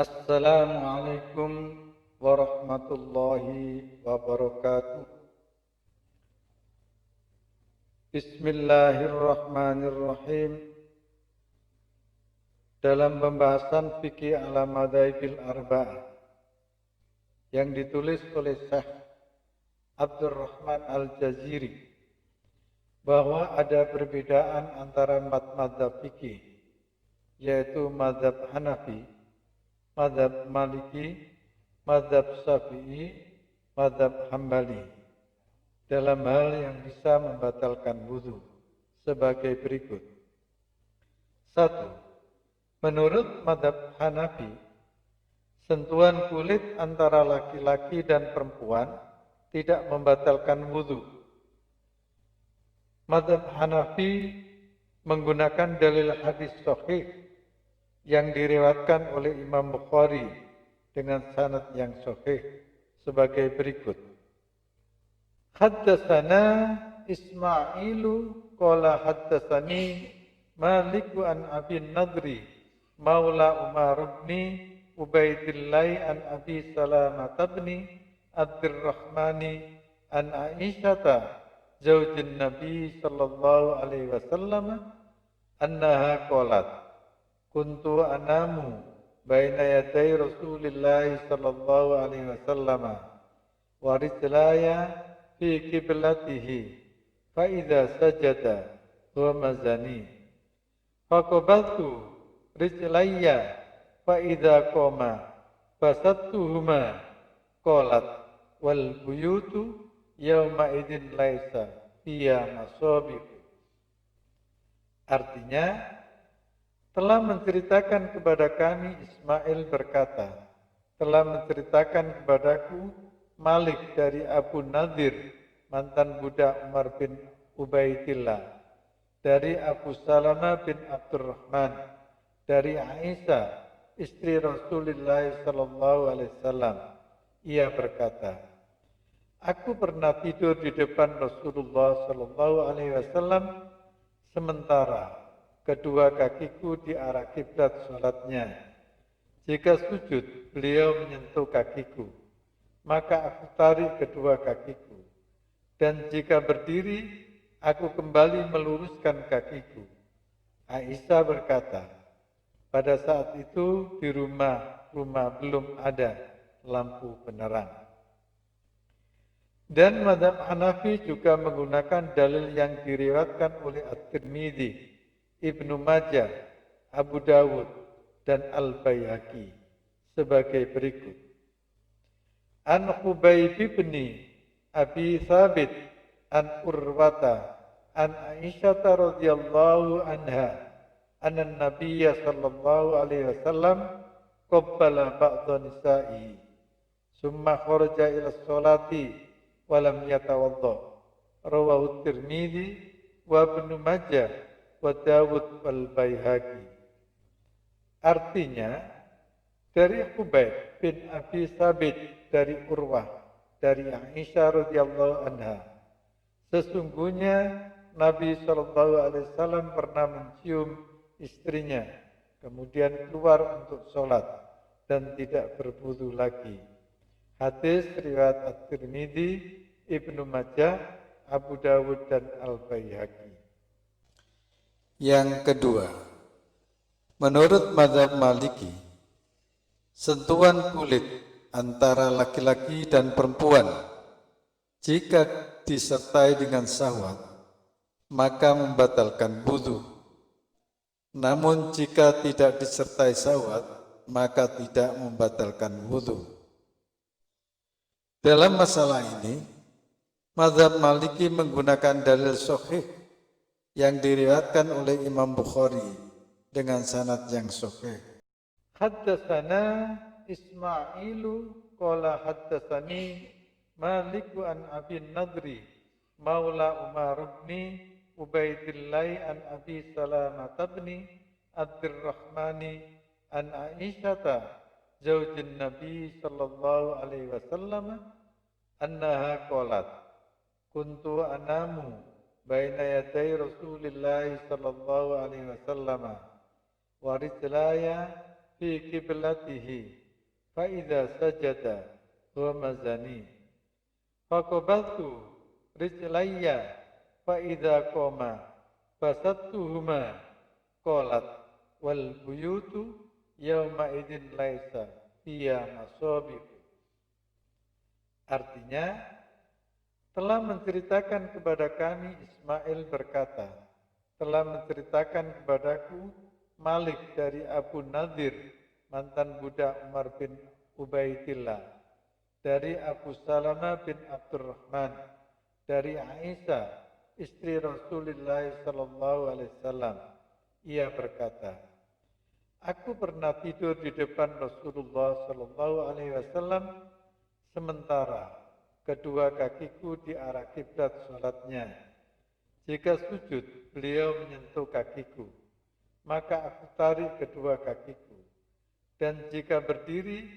Assalamualaikum warahmatullahi wabarakatuh. Bismillahirrahmanirrahim. Dalam pembahasan fikih ala madzhabil arba'ah yang ditulis oleh Syekh Abdurrahman Al-Jaziri, bahwa ada perbedaan antara empat madzhab fikih, yaitu madzhab Hanafi, madzhab Maliki, madzhab Syafi'i, madzhab Hambali, dalam hal yang bisa membatalkan wudu sebagai berikut. 1. Menurut madzhab Hanafi, sentuhan kulit antara laki-laki dan perempuan tidak membatalkan wudu. Madzhab Hanafi menggunakan dalil hadis sahih yang diriwayatkan oleh Imam Bukhari dengan sanad yang sahih sebagai berikut. Haddatsana Ismailu qala haddatsani Malik an Abi Nadri maula Umar bin Ubaidillah an Abi Salamah bin Abdurrahmani an Aisyah zaujin Nabi sallallahu alaihi wasallam annaha qalat kuntu anamu baina yaday Rasulillah sallallahu alaihi wasallam wa rijlaya fi qiblatihi fa idza sajada huwa mazani fa qabaltu rijlaya fa idza qama fasattuhuma qalat wal buyutu yawma idzin laisa fiya masabih. Artinya, telah menceritakan kepada kami Ismail berkata, telah menceritakan kepadaku Malik dari Abu Nadir, mantan budak Umar bin Ubaidillah, dari Abu Salamah bin Abdurrahman, dari Aisyah, istri Rasulullah sallallahu alaihi wasallam. Ia berkata, aku pernah tidur di depan Rasulullah sallallahu alaihi wasallam sementara kedua kakiku di arah kiblat salatnya. Jika sujud, beliau menyentuh kakiku, maka aku tarik kedua kakiku. Dan jika berdiri, aku kembali meluruskan kakiku. Aisyah berkata, pada saat itu di rumah belum ada lampu penerang. Dan madzhab Hanafi juga menggunakan dalil yang diriwayatkan oleh At-Tirmidzi, Ibnu Majah, Abu Dawud, dan Al-Baihaqi sebagai berikut. An Khubayb bin Abi Thabit an Urwata an Aisyah radhiyallahu anha anna Nabiyya sallallahu alaihi wasallam qabbala ba'dha nisa'i summa kharaja ila sholati wa lam yatawadda. Rawahu Tirmidzi wa Ibnu Majah wa Dawud wal Baihaqi. Artinya, dari Khubayb bin Abi Thabit dari Urwah dari Aisyah radhiyallahu anha, sesungguhnya Nabi sallallahu alaihi wasallam pernah mencium istrinya, kemudian keluar untuk sholat dan tidak berwudu lagi. Hadis riwayat At-Tirmidzi, Ibnu Majah, Abu Dawud dan Al-Baihaqi. Yang kedua, menurut madzhab Maliki, sentuhan kulit antara laki-laki dan perempuan jika disertai dengan syahwat maka membatalkan wudu. Namun jika tidak disertai syahwat maka tidak membatalkan wudu. Dalam masalah ini, madzhab Maliki menggunakan dalil sahih yang diriwayatkan oleh Imam Bukhari dengan sanad yang sahih. Haddatsana Ismailu qala haddatsani Malik an Abi Nadri maula Umar bin Ubaidillah an Abi Salamah bin Abdurrahmani an Aisyah zaujin Nabi sallallahu alaihi wasallam annaha qalat kuntu anamu baina yaday Rasulillah sallallahu alaihi wasallam wa rijlaya fi qiblatihi fa idza sajada huwa mazani faqabaltu rijlayya fa idza qama fasattuhuma qalat wal buyutu yawma idzin laisa fiya masabih. Artinya, telah menceritakan kepada kami Ismail berkata, telah menceritakan kepadaku Malik dari Abu Nadir, mantan budak Umar bin Ubaidillah, dari Abu Salamah bin Abdurrahman, dari Aisyah, istri Rasulullah SAW. Ia berkata, aku pernah tidur di depan Rasulullah SAW sementara kedua kakiku di arah kiblat salatnya. Jika sujud, beliau menyentuh kakiku, maka aku tarik kedua kakiku. Dan jika berdiri,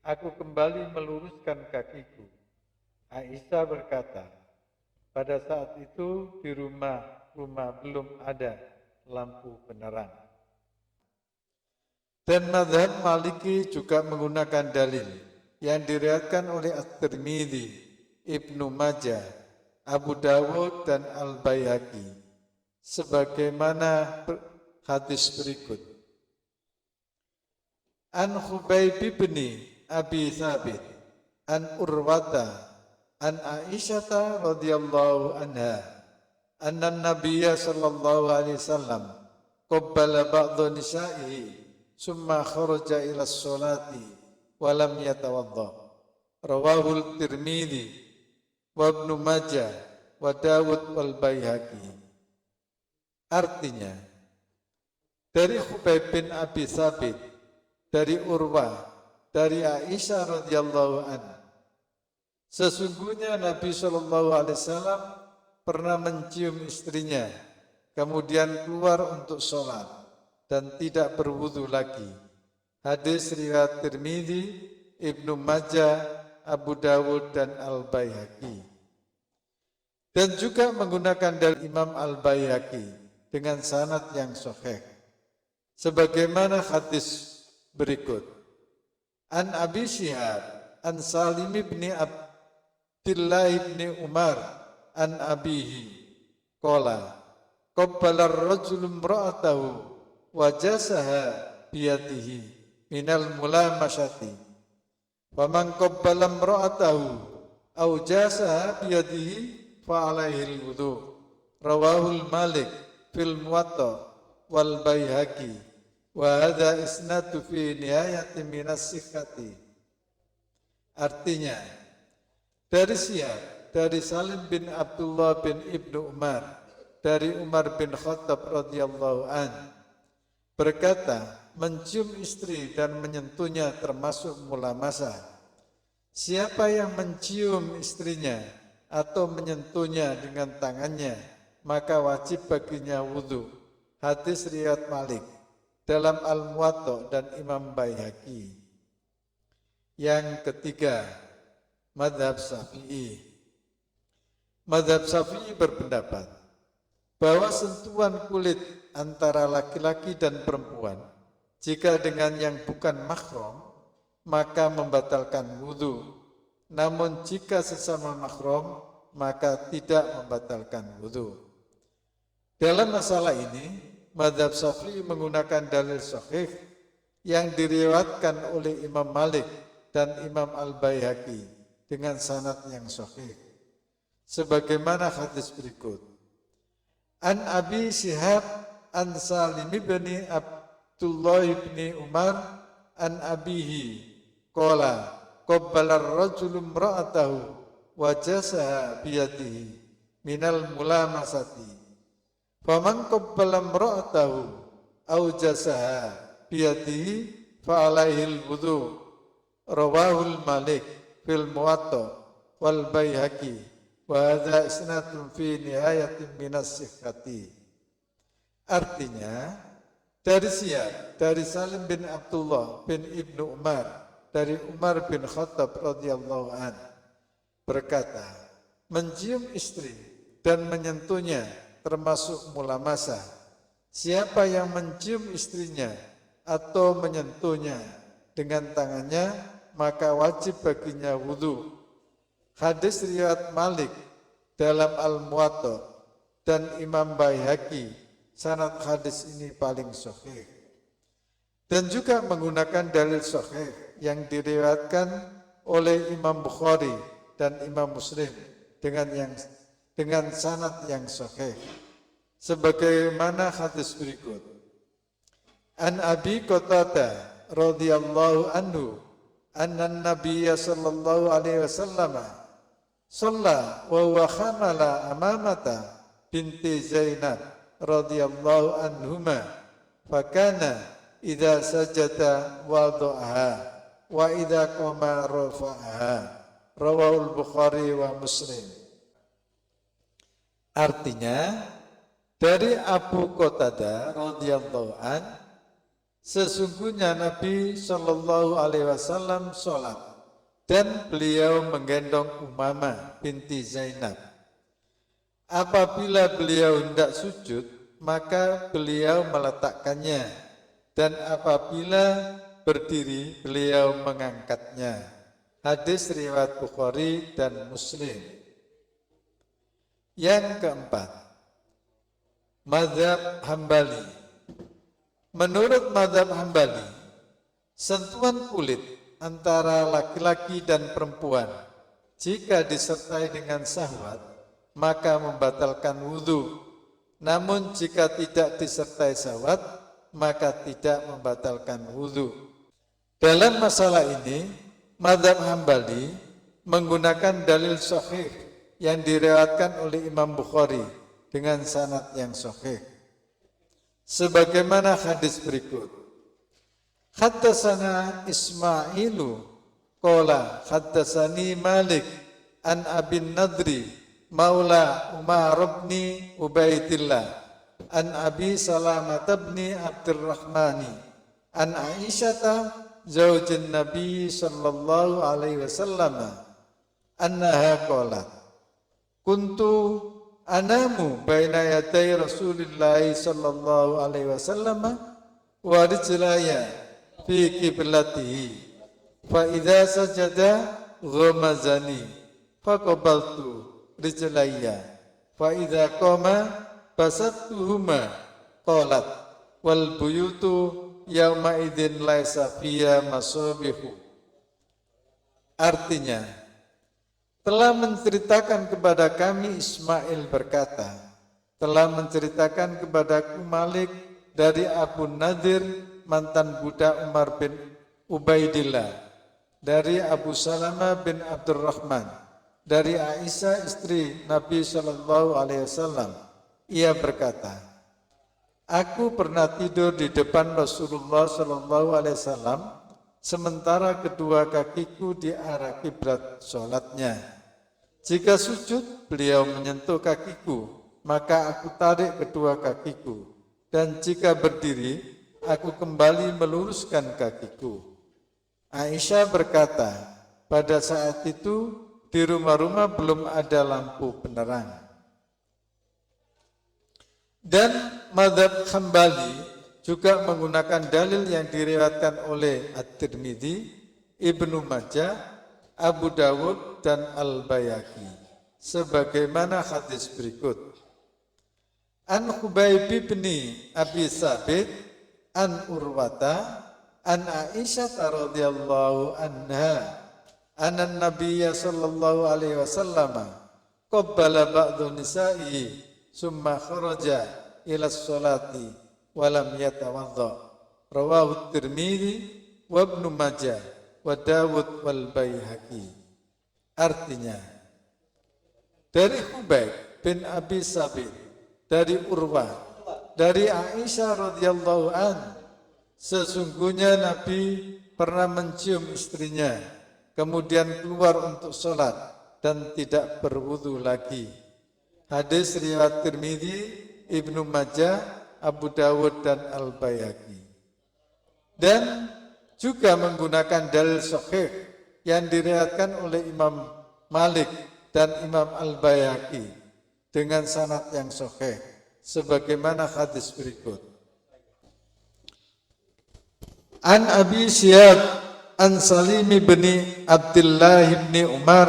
aku kembali meluruskan kakiku. Aisyah berkata, pada saat itu di rumah belum ada lampu penerang. Dan mazhab Maliki juga menggunakan dalil yang diriwayatkan oleh At-Tirmidzi, Ibnu Majah, Abu Dawud dan Al-Baihaqi sebagaimana hadis berikut. An Khubayb bin Abi Thabit an Urwata an Aisyah radhiyallahu anha anna Nabiyya sallallahu alaihi wasallam qabbala ba'dha nisa'ihi summa kharaja ila sholati walam yatawadda. Rawahul Tirmidzi wa Ibnu Majah wa Dawud wal Baihaqi. Artinya, dari Khubayb bin Abi Thabit, dari Urwah, dari Aisyah radhiyallahu anha, sesungguhnya Nabi sallallahu alaihi wasallam pernah mencium istrinya, kemudian keluar untuk sholat dan tidak berwudu lagi. Hadis riwayat Tirmidzi, Ibnu Majah, Abu Dawud dan Al-Baihaqi. Dan juga menggunakan dalil Imam Al-Baihaqi dengan sanad yang sahih. Sebagaimana hadis berikut. An Abi Syihab, an Salim bin Abdullah bin Umar, an abihi, qala, qabbala ar-rajulu imra'atahu wa jasaha biyadihi minal mulamasati faman qabbala imra'atahu aw jasaha biyadihi fa alaihi al-wudu. Rawahul Malik fil Muwatta wal Baihaqi wa hadha isnadu fi nihayati minas sihhati. Artinya, dari Syihab, dari Salim bin Abdullah bin Ibnu Umar, dari Umar bin Khattab radhiyallahu an berkata, mencium istri dan menyentuhnya termasuk mulamasah. Siapa yang mencium istrinya atau menyentuhnya dengan tangannya, maka wajib baginya wudu. Hadis riwayat Malik dalam Al-Muwatta dan Imam Baihaqi. Yang ketiga, mazhab Syafi'i. Mazhab Syafi'i berpendapat bahwa sentuhan kulit antara laki-laki dan perempuan jika dengan yang bukan mahram maka membatalkan wudu. Namun jika sesama mahram maka tidak membatalkan wudu. Dalam masalah ini, mazhab Syafi'i menggunakan dalil sahih yang diriwayatkan oleh Imam Malik dan Imam Al-Baihaqi dengan sanad yang sahih. Sebagaimana hadis berikut. An Abi Syihab an Salim bin Abdullah bin Umar an abihi qala qabbala ar-rajulu imra'atahu wa jasaha biyadihi minal mulamasati faman qabbala imra'atahu aw jasaha biyadihi fa alaihi al-wudu. Rawahul Malik fil Muwatta wal Baihaqi wa hadha isnadun fi nihayatin minas sihhati. Artinya, dari Syihab, dari Salim bin Abdullah bin Ibnu Umar, dari Umar bin Khattab radhiyallahu an berkata, mencium istri dan menyentuhnya termasuk mulamasah. Siapa yang mencium istrinya atau menyentuhnya dengan tangannya, maka wajib baginya wudu. Hadis riwayat Malik dalam Al-Muwatta dan Imam Baihaqi, sanad hadis ini paling sahih. Dan juga menggunakan dalil sahih yang diriwayatkan oleh Imam Bukhari dan Imam Muslim dengan sanad yang sahih. Sebagaimana hadis berikut. An Abi Qatadah radhiyallahu anhu anna Nabiyya sallallahu alaihi wasallam shalla wa huwa hamala amamata binti Zainab radhiyallahu anhuma fakana idza sajada wada'aha wa idza qama rafa'aha rawahul Bukhari wa Muslim. Artinya dari Abu Qatadah radhiyallahu an, sesungguhnya Nabi Shallallahu Alaihi Wasallam sholat dan beliau menggendong Umamah binti Zainab. Apabila beliau hendak sujud, maka beliau meletakkannya, dan apabila berdiri, beliau mengangkatnya. Hadis riwayat Bukhari dan Muslim. Yang keempat, mazhab Hambali. Menurut mazhab Hambali, sentuhan kulit antara laki-laki dan perempuan jika disertai dengan syahwat maka membatalkan wudu. Namun jika tidak disertai syahwat maka tidak membatalkan wudu. Dalam masalah ini, mazhab Hambali menggunakan dalil sahih yang diriwayatkan oleh Imam Bukhari dengan sanad yang sahih. Sebagaimana hadis berikut. Haddatsana Ismailu qala haddatsani Malik an Abin Nadri maula Umar bin Ubaidillah an Abi Salamah bin Abdurrahmani an Aisyah zaujin Nabi sallallahu alaihi wasallam annaha qalat kuntu anamu baina yaday Rasulillah sallallahu alaihi wasallam wa rijlaya fi qiblatihi fa idza sajada ghamazani faqabaltu rijlaya fa idza qama basattuhuma qalat wal buyutu yauma idzin laisa fiya masabihu. Artinya, telah menceritakan kepada kami Ismail berkata, telah menceritakan kepadaku Malik dari Abu Nadir mantan budak Umar bin Ubaidillah, dari Abu Salamah bin Abdurrahman, dari Aisyah istri Nabi Shallallahu Alaihi Wasallam. Ia berkata, aku pernah tidur di depan Rasulullah Shallallahu Alaihi Wasallam sementara kedua kakiku di arah kiblat sholatnya. Jika sujud, beliau menyentuh kakiku, maka aku tarik kedua kakiku. Dan jika berdiri, aku kembali meluruskan kakiku. Aisyah berkata, pada saat itu di rumah-rumah belum ada lampu penerang. Dan mazhab Hambali juga menggunakan dalil yang diriwayatkan oleh At-Tirmidzi, Ibnu Majah, Abu Dawud dan Al-Baihaqi sebagaimana hadis berikut. An Khubayb bin Abi Sabit an Urwata an Aisyah radhiyallahu anha anna Nabiyya sallallahu alaihi wasallam qabbala ba'dhu nisa'i summa kharaja ila sholati wa lam yatawadda. Rawahu Tirmidzi wa Ibnu Majah wa Dawud wal Baihaqi. Artinya, dari Khubayb bin Abi Sabit, dari Urwah, dari Aisyah radhiyallahu an, sesungguhnya Nabi pernah mencium istrinya, kemudian keluar untuk sholat dan tidak berwudu lagi. Hadis riwayat Tirmidzi, Ibnu Majah, Abu Dawud dan Al-Baihaqi. Dan juga menggunakan dalil sahih yang diriwayatkan oleh Imam Malik dan Imam Al-Baihaqi dengan sanad yang sahih sebagaimana hadis berikut. An Abi Syihab an Salim bin Abdullah bin Umar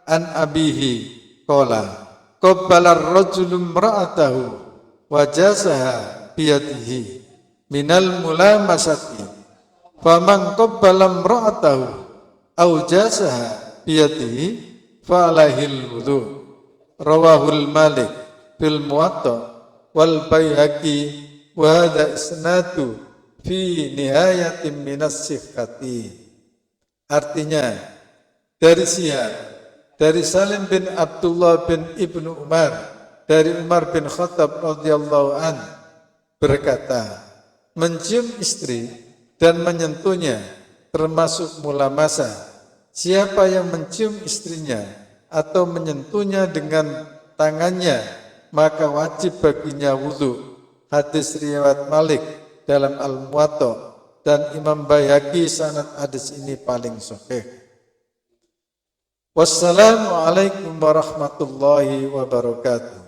an abihi qala qabbala ar-rajulu imra'atahu wa jazaha biyadihi minal mulamasati faman qabbala imra'atahu aw jazaha biyadihi fa alaihi wudu rawahul Malik fil Muwatta wal Baihaqi wa hadha isnadu fi nihayatin minas sihhati. Artinya dari Syihab, dari Salim bin Abdullah bin Ibnu Umar, dari Umar bin Khattab radhiyallahu an berkata, mencium istri dan menyentuhnya termasuk mulamasa. Siapa yang mencium istrinya atau menyentuhnya dengan tangannya, maka wajib baginya wudu. Hadis riwayat Malik dalam Al-Muwatta dan Imam Baihaqi sanad hadis ini paling sahih. Wassalamualaikum warahmatullahi wabarakatuh.